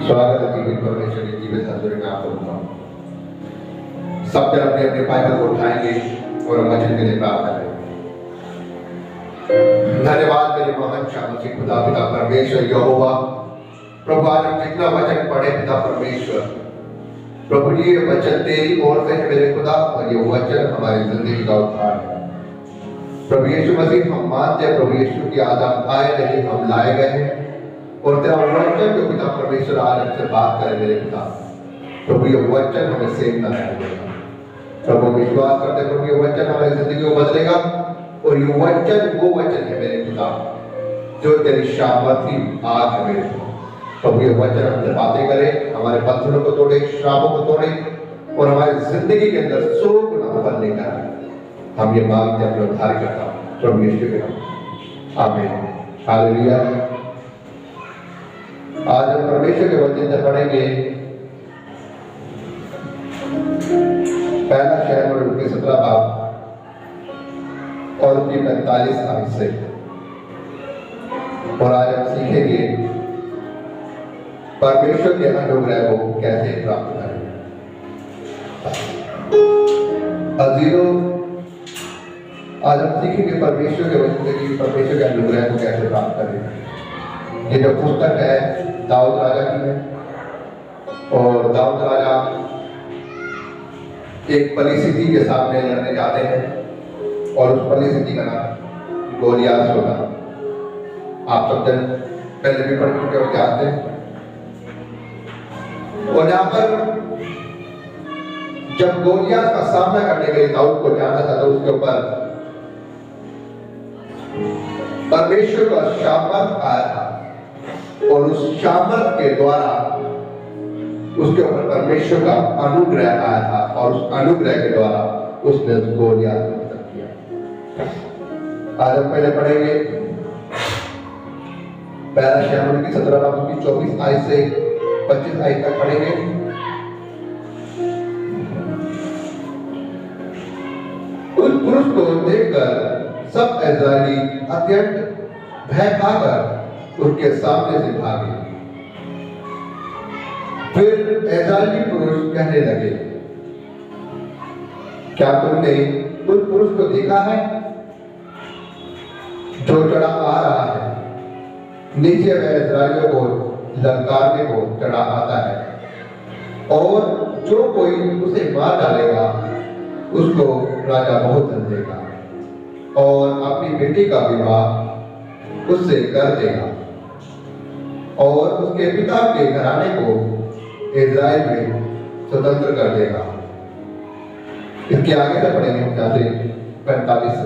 स्वागत है जीवित परमेश्वर की जीवित हजूरी में आप लोगों का। सब जन अपने अपने बाइबल को उठाएंगे और वचन के लिए प्रार्थना करेंगे। धन्यवाद मेरे महान शामसी खुदा पिता परमेश्वर यहोवा। प्रभु आज हम जितना वचन पढ़े पिता परमेश्वर, प्रभु जी ये वचन तेरी ओर से है मेरे खुदा, और ये वचन हमारी जिंदगी का उद्धार है। प्रभु यीशु मसीह हम मानते हैं प्रभु यीशु की आज हम आए नहीं, हम लाए गए हैं, और तेरा वचन जो पिता परमेश्वर आज हमसे बात करे मेरे पिता, प्रभु ये वचन हमें सेवना है। प्रभु विश्वास करते प्रभु ये वचन हमारी जिंदगी को बदलेगा, और ये वचन वो वचन है मेरे पिता जो तेरी सामर्थी आग है मेरे पिता। प्रभु ये वचन हमसे बातें करे, हमारे बंधनों को तोड़े, श्रापों को तोड़े, और हमारी जिंदगी के अंदर 100 गुना फल लेकर आए। हम ये मांगते अपने उद्धार करता प्रभु यीशु के नाम, आमीन, हालेलुया। आज हम परमेश्वर के वचन से पढ़ेंगे पहला शहर के 17 भाग और उसकी 45 आयत से, और आज हम सीखेंगे परमेश्वर के अनुग्रह को कैसे प्राप्त करें। अजीजों, आज हम सीखेंगे परमेश्वर के वचन से परमेश्वर के अनुग्रह को कैसे प्राप्त करें। ये जो पुस्तक है दाऊद राजा की है, और दाऊद राजा एक परिस्थिति के सामने लड़ने जाते हैं, और उस परिस्थिति का नाम गोलियात होगा। आप सब जन पहले भी पढ़ चुके हो, जानते हैं। और यहाँ पर जब गोलियात का सामना करने के लिए दाऊद को जाना था, तो उसके ऊपर परमेश्वर का सामर्थ आया था, और उस सामर्थ के द्वारा उसके ऊपर परमेश्वर का अनुग्रह आया था, और उस अनुग्रह के द्वारा उसने गोलियात को खत्म किया। आज हम पहले पढ़ेंगे पहला शमूएल की 17 भाग की 24 आयत से 25 आयत तक पढ़ेंगे। उस पुरुष को देखकर सब इस्राएली अत्यंत भय खाकर उसके सामने से भागे। फिर इस्राएली पुरुष कहने लगे, क्या तुमने उस पुरुष को देखा है जो चढ़ा आ रहा है? नीचे वह इस्राएलियों को ललकारने को चढ़ा आता है, और जो कोई उसे मार डालेगा उसको राजा बहुत धन देगा, और अपनी बेटी का विवाह उससे कर देगा, और उसके पिता के घराने को इस्राएल में स्वतंत्र कर देगा। इसके आगे से पढ़ेंगे हम जाते 45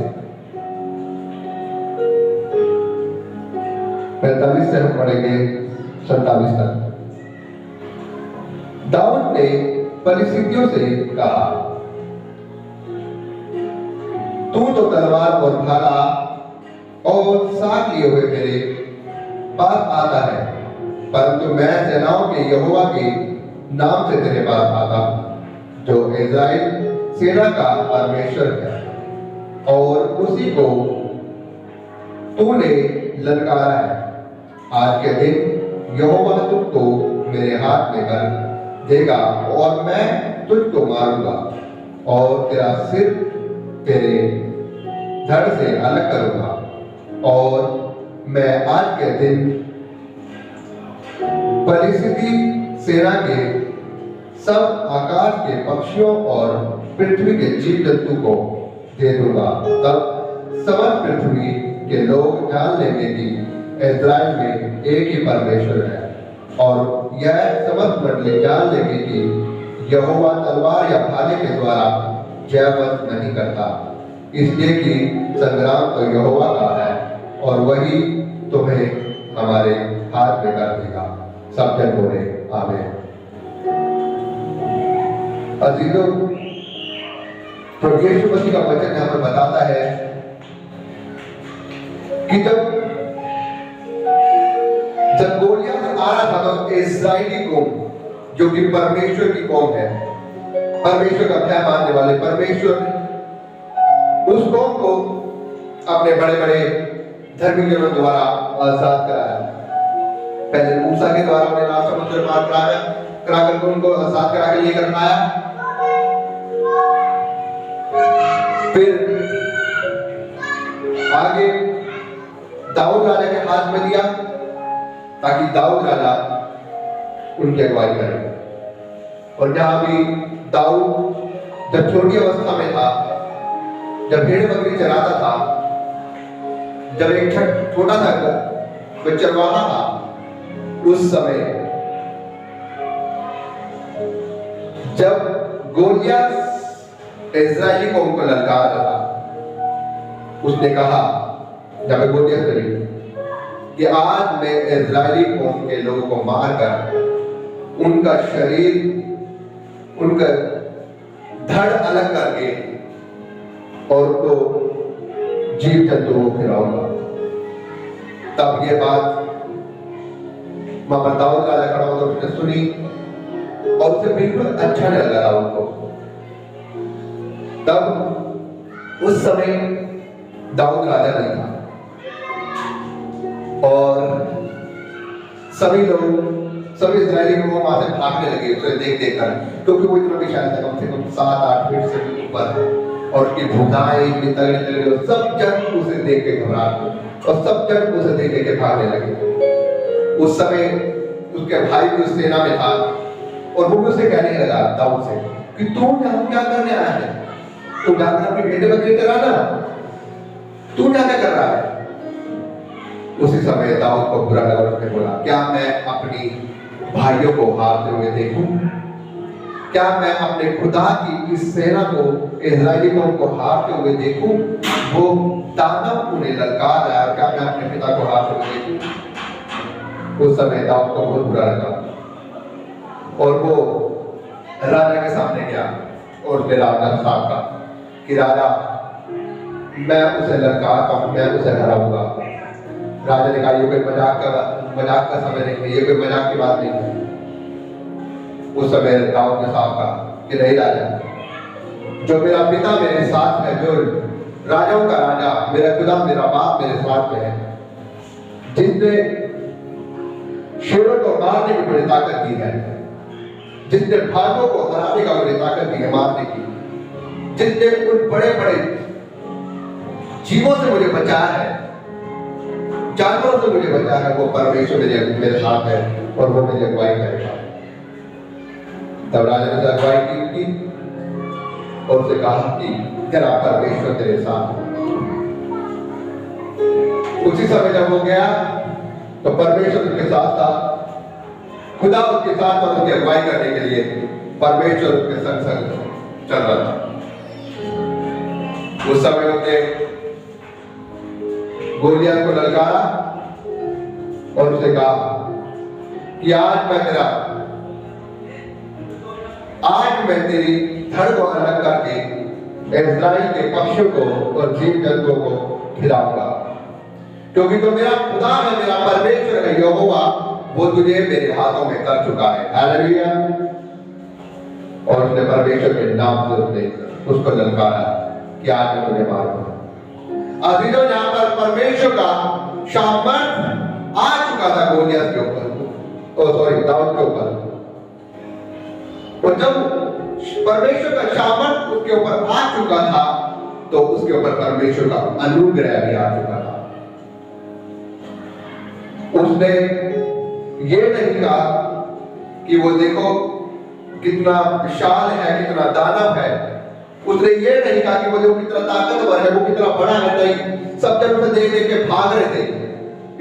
से हम पढ़ेंगे 47 तक। दाऊद ने परिस्थितियों से कहा, तू तो तलवार और भाला और साथ लिए हुए मेरे पास आता है, परंतु मैं सेनाओं के यहोवा के नाम से तेरे पास आता, जो इस्राएल सेना का परमेश्वर है, और उसी को तूने ललकारा है। आज के दिन यहोवा तुझको मेरे हाथ में कर देगा, और मैं तुझको मारूंगा, और तेरा सिर तेरे धड़ से अलग करूंगा, और मैं आज के दिन परिस्थिति सेना के सब आकाश के पक्षियों और पृथ्वी के जीव जंतु को दे दूंगा। तब समस्त पृथ्वी के लोग जान लेंगे कि इस्राएल में एक ही परमेश्वर है, और यह समस्त मंडली जान लेंगे कि यहोवा तलवार या भाले के द्वारा जयवंत नहीं करता, इसलिए कि संग्राम तो यहोवा का है, और वही तुम्हें हमारे हाथ में कर देगा। सब जन बोले आमीन। अजीजों, प्रभु यीशु मसीह का वचन यहाँ पर बताता है कि जब गोलियात आ रहा था, तो इस्राएली कौम जो कि परमेश्वर की कौम है, परमेश्वर का भय मानने वाले, परमेश्वर उस कौम को अपने बड़े बड़े धर्मीजनों द्वारा आजाद कराया। पहले मूसा के द्वारा उन्हें लाल समुद्र पार करा करके उनको आजाद करा के लेकर आया, फिर आगे दाऊद राजा के हाथ में दिया ताकि दाऊद राजा उनकी अगुवाई करे। और जहां भी दाऊद जब छोटी अवस्था में था, जब भेड़ बकरी चराता था, जब एक छोटा सा कोई चरवाहा था, उस समय जब गोलियत इस्राएली कौम को ललकार रहा, उसने कहा, जब गोलियत करी कि आज मैं इस्राएली कौम के लोगों को मारकर उनका शरीर, उनका धड़ अलग करके और तो जीव जंतुओं को खिलाऊंगा। तब ये बात दाऊद राजा खड़ा होकर उसने सुनी और उसे बिल्कुल अच्छा नहीं लगा उनको। तब उस समय दाऊद राजा नहीं था और सभी लोग, सभी इस्राएली लोग वहां से भागने लगे उसे देख देख कर, क्योंकि वो इतना विशाल था, कम से कम 7-8 फीट से भी ऊपर, और उसकी भुजाएं इतनी तगड़ी तगड़ी, और सब जन उसे देख के घबरा गए और सब जन उसे देख के भागने लगे। उस समय उसके भाई भी उस सेना में था और वो उसे कहने लगा दाऊद से कि तू यहाँ क्या करने आया है? तू जाकर अपनी भेड़ बकरी चराना, तू यहाँ क्या कर रहा है? उसी समय दाऊद को बुरा लगा, उसने बोला, क्या मैं अपनी भाइयों को हारते हुए देखूं? क्या मैं अपने खुदा की इस सेना को, इस्राएली कौम को हारते हुए देखूं? वो दानव उन्हें ललकार रहा है, क्या मैं अपने पिता को हारते हुए देखूं? उस समय दाऊद को बहुत बुरा लगा और वो राजा के सामने गया और उसने राजा साहब कहा कि राजा, मैं उसे ललकारता हूं, मैं उसे हराऊंगा। राजा ने कहा, ये कोई मजाक का समय नहीं है, ये कोई मजाक की बात नहीं है। उस समय दाऊद ने साहब कहा कि नहीं राजा, जो मेरा पिता मेरे साथ है, जो राजाओं का राजा, मेरा खुदा, मेरा बाप मेरे साथ में है, जिसने शेरों को मारने की मुझे ताकत दी है, जिसने भालुओं को हराने का मुझे ताकत दी है मारने की, जिसने उन बड़े बड़े जीवों से मुझे बचाया है, जानवरों से मुझे बचाया है, वो परमेश्वर मेरे साथ है और वो मेरी अगुवाई करेगा। तब राजा ने अगुवाई की और उसे कहा कि तेरा परमेश्वर तेरे साथ है। उसी समय जब हो गया तो परमेश्वर उसके साथ था, खुदा उसके साथ और उसकी अगुवाई करने के लिए परमेश्वर उसके संग संग चल रहा था। उस समय उसने गोलियत को ललकारा और उसे कहा कि आज मैं तेरी धड़ को अलग करके इस्राएल के पक्षियों को और जीव जंतुओं को खिलाऊंगा, क्योंकि तो मेरा खुदा है, मेरा परमेश्वर है यहोवा, वो तुझे मेरे हाथों में कर चुका है। हालेलुया। और उसने परमेश्वर के नाम से उसको ललकारा कि आज मैं तुझे मारूंगा। अजीजों, यहाँ पर परमेश्वर का सामर्थ आ चुका था गोलियत के ऊपर, दाऊद के ऊपर। और जब परमेश्वर का सामर्थ उसके ऊपर आ चुका था तो उसके ऊपर परमेश्वर का अनुग्रह भी आ चुका था। उसने ये नहीं कहा कि वो देखो कितना विशाल है, कितना दानव है। उसने ये नहीं कहा कि वो देखो कितना ताकतवर है, वो कितना बड़ा है। नहीं, सब जन उसे देख देख के भाग रहे थे।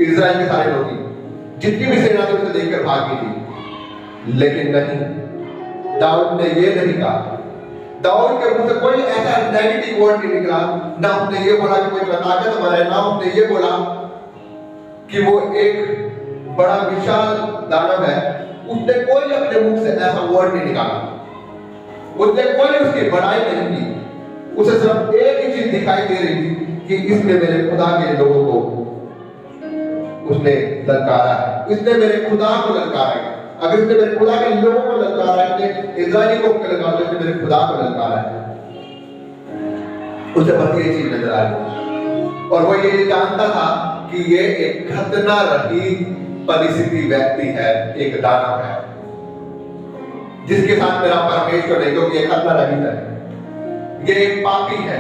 इजराइल के सारे लोग, जितनी भी सेना थी उसे देखकर भागी थी। लेकिन नहीं, दाऊद ने ये नहीं कहा। दाऊद के मुंह से कोई ऐसा नेगेटिव वर्ड नहीं निकला। ना उसने ये बोला कि कोई ताकतवर है, ना उसने ये बोला कि वो एक बड़ा विशाल दानव है। उसने कोई अपने मुंह से ऐसा वर्ड नहीं निकाला। उसने कोई उसकी बड़ाई नहीं की। उसे सिर्फ एक ही चीज दिखाई दे रही थी कि इसने मेरे खुदा के लोगों को उसने ललकारा है, इसने मेरे खुदा को ललकारा है। अगर इसने मेरे खुदा के लोगों को ललकारा है, इसने इजरायली को ललकारा है, इसने मेरे खुदा को ललकारा है। उसे बस ये चीज नजर आ रही और वो ये जानता था कि ये एक खतना रहित परिस्थिति व्यक्ति है, एक दानव है जिसके साथ मेरा परमेश्वर नहीं, क्योंकि एक खतना रहित है, ये एक पापी है।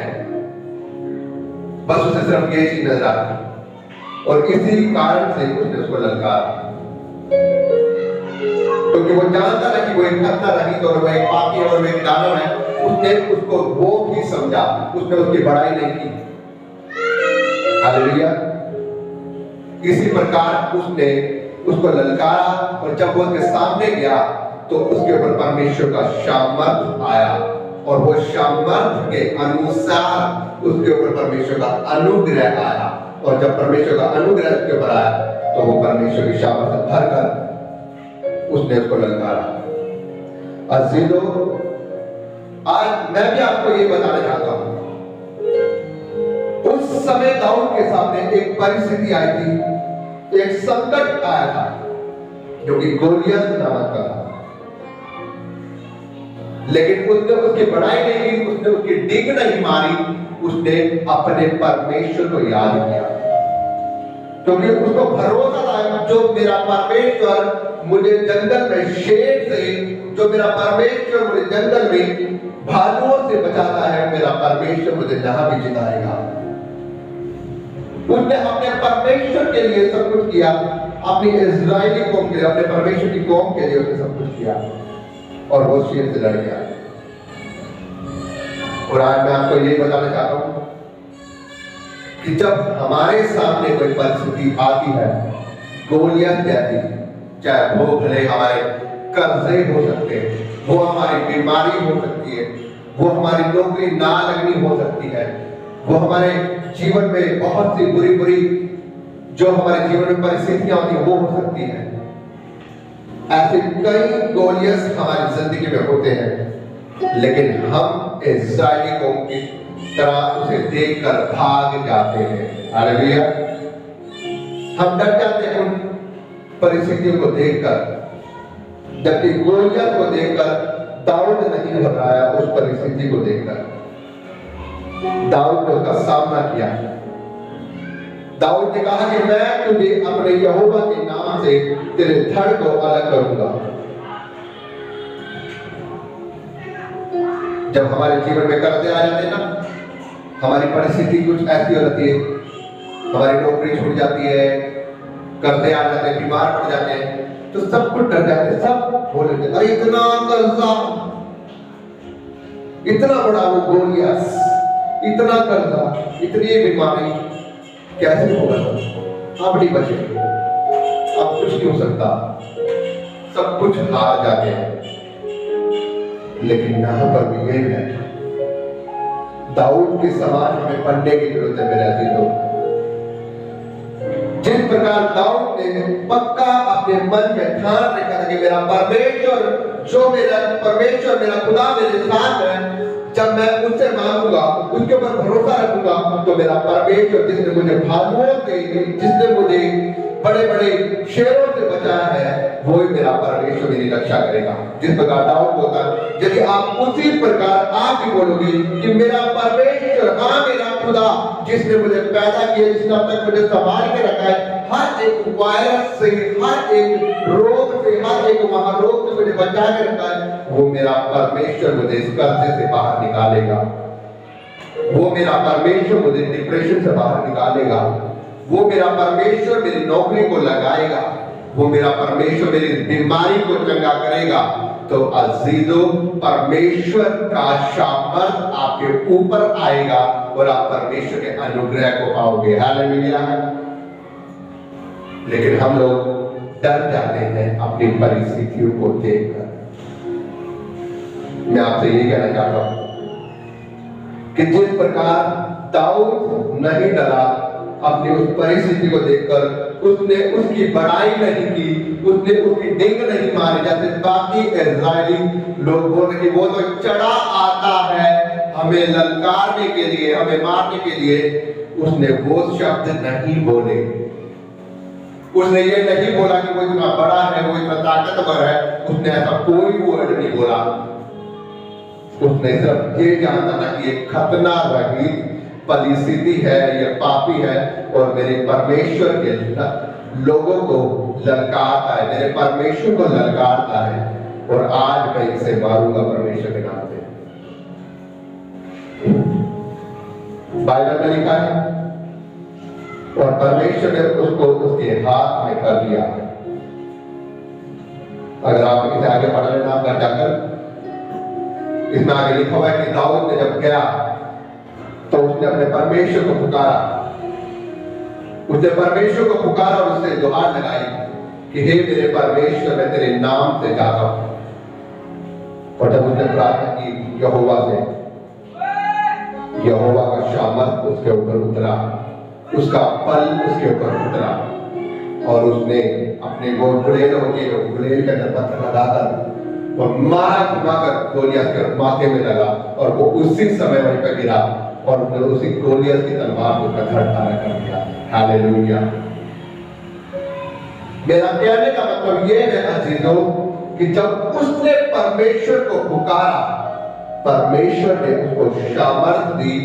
बस उसे सिर्फ ये चीज नजर आती और इसी कारण से उसने उसको ललकारा, क्योंकि वो जानता था कि वो एक खतना रहित और वो एक पापी और वो एक दानव है। उसने उसको वो भी समझा, उसने उसकी बड़ाई नहीं की। हालेलुया। इसी प्रकार उसने उसको ललकारा और जब वो उसके सामने गया तो उसके ऊपर परमेश्वर का सामर्थ आया और वो सामर्थ के अनुसार उसके ऊपर परमेश्वर का अनुग्रह आया। और जब परमेश्वर का अनुग्रह उसके ऊपर आया तो वो परमेश्वर की सामर्थ से भरकर उसने उसको ललकारा। अजीजों, आज मैं भी आपको ये बताना चाहता हूं, उस समय दाऊद के सामने एक परिस्थिति आई थी, एक संकट आया था जो कि गोलियत नामक का था, लेकिन उसने उसकी बड़ाई नहीं की, उसने उसकी डिग नहीं मारी, उसने अपने परमेश्वर को याद किया, क्योंकि उसको भरोसा था जो मेरा परमेश्वर मुझे जंगल में शेर से, जो मेरा परमेश्वर मुझे जंगल में भालुओं से बचाता है, मेरा परमेश्वर मुझे जहां भी जिताएगा। उसने अपने परमेश्वर के लिए सब कुछ किया, अपनी इजरायली कौम के लिए, अपने परमेश्वर की कौम के लिए उसने सब कुछ किया और वो शेर से लड़ गया। और आज मैं आपको ये बताना चाहता हूं कि जब हमारे सामने कोई परिस्थिति आती है, गोलियत जैसी, चाहे वो भले हमारे कर्जे हो सकते हैं, वो हमारी बीमारी हो सकती है, वो हमारी नौकरी ना लगनी हो सकती है, वो हमारे जीवन में बहुत सी बुरी बुरी जो हमारे जीवन में परिस्थितियां होती हैं वो हो सकती हैं। ऐसे कई गोलियत हमारी जिंदगी में होते हैं, लेकिन हम इस्राएली कौम की तरह उसे देखकर भाग जाते हैं। हालेलुया। हम डर जाते हैं उन परिस्थितियों को देखकर, जबकि गोलियत को देखकर दाऊद नहीं घबराया। उस परिस्थिति को देखकर दाऊद ने उसका सामना किया। दाऊद ने कहा कि मैं तुझे अपने यहोवा के नाम से तेरे धड़ को अलग करूंगा। जब हमारे जीवन में कर्जे आ जाते हैं ना, हमारी परिस्थिति कुछ ऐसी हो जाती है, हमारी नौकरी छूट जाती है, कर्जे आ जाते हैं, बीमार पड़ जाते हैं, तो सब कुछ डर जाते हैं, सब बोलते हैं इतना कर्जा, इतना बड़ा वो गोलियत, इतना कर्जा, इतनी बीमारी कैसे होगा? अब नहीं बचेंगे, अब कुछ नहीं हो सकता, सब कुछ हार जाते हैं। लेकिन यहां पर भी यही है, दाऊद के समान हमें पढ़ने की जरूरत है मेरे अजीजों। जिस प्रकार दाऊद ने पक्का अपने मन में ठान रखा था कि मेरा परमेश्वर, जो मेरा परमेश्वर, मेरा खुदा मेरे साथ है, जब मैं उससे मांगूंगा, उसके ऊपर भरोसा रखूंगा, तो मेरा परमेश्वर जिसने मुझे भालुओं से, जिसने मुझे बड़े बड़े शेरों से बचाया है, वो ही मेरा परमेश्वर मेरी रक्षा करेगा। जिस प्रकार दाऊद होता, यदि आप उसी प्रकार आप भी बोलोगे कि मेरा परमेश्वर, हाँ मेरा खुदा जिसने मुझे पैदा किया, जिसने अब तक मुझे संभाल के रखा है, हर एक वायरस से, हर एक रोग से, हर एक महारोग से मुझे बचा के रखा है, वो मेरा परमेश्वर मुझे इस कर्जे से बाहर निकालेगा। वो मेरा परमेश्वर मुझे डिप्रेशन से बाहर निकालेगा। वो मेरा परमेश्वर मेरी नौकरी को लगाएगा। वो मेरा परमेश्वर मेरी बीमारी को चंगा करेगा। तो अजीजों, परमेश्वर का सामर्थ आपके ऊपर आएगा और आप परमेश्वर के अनुग्रह को पाओगे। हालेलुया। लेकिन हम लोग डर जाते हैं अपनी परिस्थितियों को देखकर। मैं आपसे ये कहना चाहता हूं कि जिस प्रकार दाऊद नहीं डरा अपनी उस परिस्थिति को देखकर, उसने उसकी बड़ाई नहीं की, उसने उसकी डिंग नहीं मारी जैसे बाकी इजरायली लोग बोल रहे कि वो तो चढ़ा आता है हमें ललकारने के लिए, हमें मारने के लिए। उसने वो शब्द नहीं बोले। उसने ये नहीं बोला कि वो इतना बड़ा है, वो इतना ताकतवर है। उसने ऐसा कोई वर्ड नहीं बोला। उसने सिर्फ ये जानता था कि ये खतना रहित परिस्थिति है, ये पापी है और मेरे परमेश्वर के लोगों को ललकारता है, मेरे परमेश्वर को ललकारता है, और आज मैं इसे मारूंगा परमेश्वर के नाम से। बाइबल में लिखा है, और परमेश्वर ने उसको उसके हाथ में कर दिया। अगर आप इसे आगे पढ़ लेना आप घर जाकर, इसमें आगे लिखा हुआ है कि दाऊद ने जब गया तो उसने अपने परमेश्वर को पुकारा, उसने परमेश्वर को पुकारा और उससे गुहार लगाई कि हे मेरे परमेश्वर, मैं तेरे नाम से जाता हूं। और जब उसने प्रार्थना की यहोवा से, यहोवा का शामत उसके ऊपर उतरा, उसका बल उसके ऊपर उतरा, और उसने अपने वो गुलेल के अंदर पत्थर लगाकर और मारा, घुमाकर गोलियत के माथे में लगा, और वो उसी समय वहीं पर गिरा, और उसने उसी गोलियत की तलवार को धड़ धारा कर दिया। हालेलुया। मेरा कहने का मतलब ये है अजीजों कि जब उसने परमेश्वर को पुकारा, परमेश्वर ने उसको सामर्थ दी,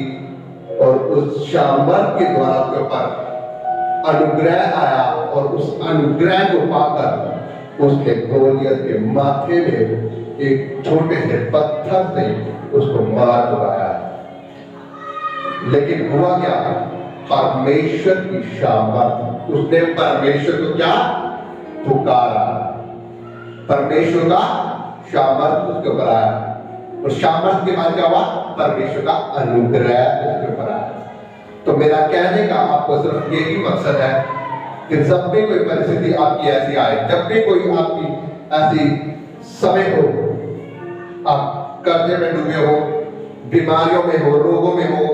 और उस सामर्थ के द्वारा उसके ऊपर अनुग्रह आया, और उस अनुग्रह को पाकर उसने गोलियत के माथे में एक छोटे से पत्थर से उसको मार लगाया। लेकिन हुआ क्या? परमेश्वर की सामर्थ, उसने परमेश्वर को क्या पुकारा, परमेश्वर का सामर्थ उसके ऊपर आया, और सामर्थ के बाद क्या हुआ? परमेश्वर का अनुग्रह उसके ऊपर आया। तो मेरा कहने का आपको सिर्फ यही मकसद है कि जब भी कोई परिस्थिति आपकी ऐसी आए, जब भी कोई आपकी ऐसी समय हो, आप कर्जे में डूबे हो, बीमारियों में हो, रोगों में हो,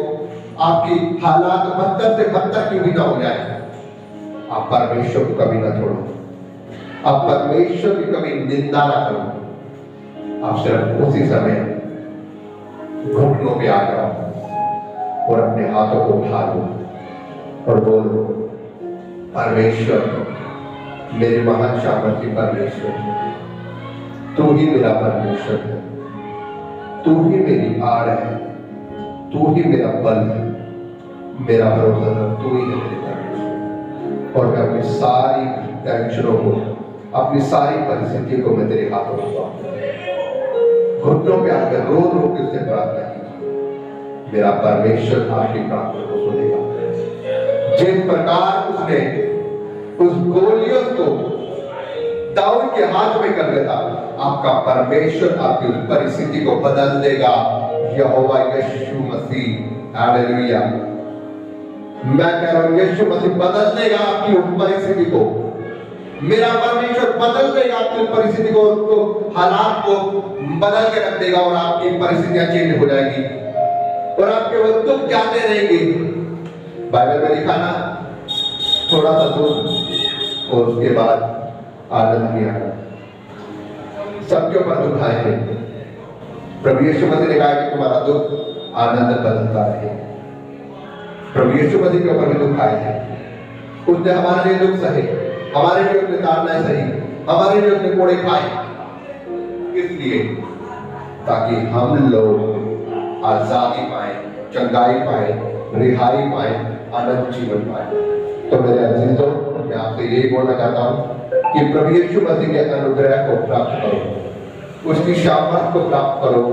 आपकी हालात बदतर से बदतर क्यों भी ना हो जाए, आप परमेश्वर को कभी ना छोड़ो, आप परमेश्वर की कभी निंदा ना करो। आप सिर्फ उसी समय घुटनों पे आ जाओ और अपने हाथों को उठा लो और बोलो, परमेश्वर, मेरे महान सामर्थी परमेश्वर, तू ही मेरा परमेश्वर है, तू ही मेरी आड़ है, तू ही मेरा बल है, मेरा भरोसा है, तू ही है मेरे परमेश्वर। और मैं अपनी सारी टेंशनों को, अपनी सारी परिस्थितियों को मैं तेरे हाथों में सौंपता हूं। घुटनों पे आकर रो रो के उससे प्रार्थना कीजिए, मेरा परमेश्वर आपकी प्रार्थना को सुनेगा। जिस प्रकार उसने उस गोलियत को दाऊद के हाथ में कर दिया, आपका परमेश्वर आपकी उस परिस्थिति को बदल देगा। यहोवा यीशु मसीह, हालेलुया। मैं कह रहा हूं यीशु मसीह बदल देगा आपकी उस परिस्थिति को, मेरा परमेश्वर बदल देगा आपकी उस परिस्थिति को, उसको हालात को बदल के रख देगा, और आपकी परिस्थितियां चेंज हो जाएगी, और आपके वो दुख जाते रहेंगे। बाइबल में लिखा ना, थोड़ा सा दुख और उसके बाद आनंद भी आना। सबके ऊपर दुख आए हैं, प्रभु यीशु मसीह ने कहा कि तुम्हारा दुख आनंद बदलता रहे। प्रभु यीशु मसीह के ऊपर भी दुख आए हैं, उसने हमारे लिए दुख सहे, हमारे लिए उसने ताड़नाएं सही, हमारे लिए उसने कोड़े खाए, इसलिए ताकि हम लोग आजादी पाए, चंगाई पाए, रिहाई पाए, आनंद जीवन पाए। तो मेरे अजीजों, मैं आपसे यही बोलना चाहता हूं कि प्रभु यीशु मसीह के अनुग्रह को प्राप्त करो, उसकी सामर्थ को प्राप्त करो,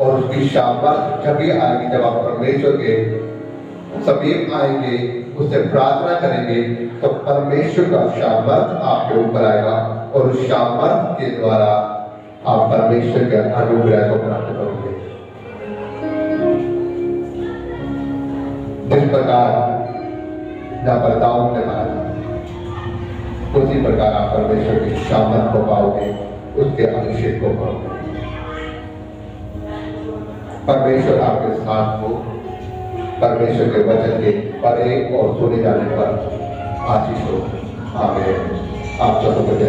और उसकी सामर्थ जब भी आएगी जब आप परमेश्वर के समीप आएंगे, उससे प्रार्थना करेंगे, तो परमेश्वर का सामर्थ आपके ऊपर आएगा, और उस सामर्थ के द्वारा आप परमेश्वर के अनुग्रह को प्राप्त करोगे। जिस प्रकार जहां पर दाऊद ने मारा, उसी प्रकार आप परमेश्वर की सामर्थ को पाओगे, उसके अभिषेक को पाओगे। परमेश्वर आपके साथ हो, परमेश्वर के वचन के पढ़े और सुने जाने पर आशीष हो। आमीन। आप सबको जय।